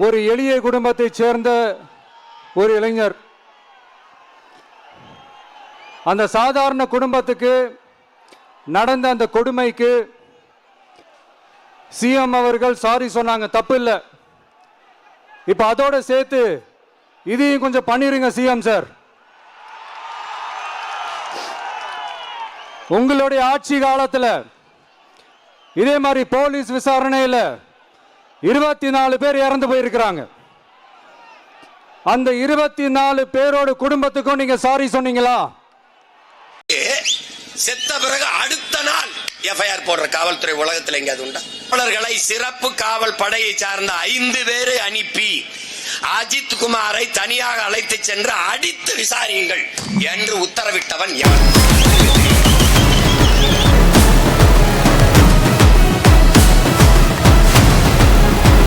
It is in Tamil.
ஒரு எளிய குடும்பத்தைச் சேர்ந்த ஒரு இளைஞர். அந்த சாதாரண குடும்பத்துக்கு நடந்த அந்த கொடுமைக்கு சிஎம் அவர்கள் சாரி சொன்னாங்க, தப்பு இல்லை. இப்ப அதோட சேர்த்து இதையும் கொஞ்சம் பண்ணிருங்க சிஎம் சார். உங்களுடைய ஆட்சி காலத்தில் இதே மாதிரி போலீஸ் விசாரணையில் 24 பேர் இறந்து போயிருக்கிறாங்க. அந்த 24 பேரோட குடும்பத்துக்கும் நீங்க சாரி சொன்னீங்களா? செத்த பிறகு அடுத்த நாள் எஃப்ஐஆர் போடுற காவல்துறை உலகத்தில் எங்கேயாவது உண்டா? காவலர்களை சிறப்பு காவல் படையை சார்ந்த 5 பேரை அனுப்பி அஜித் குமாரை தனியாக அழைத்து சென்று அடித்து விசாரியுங்கள் என்று உத்தரவிட்டவன் யார்?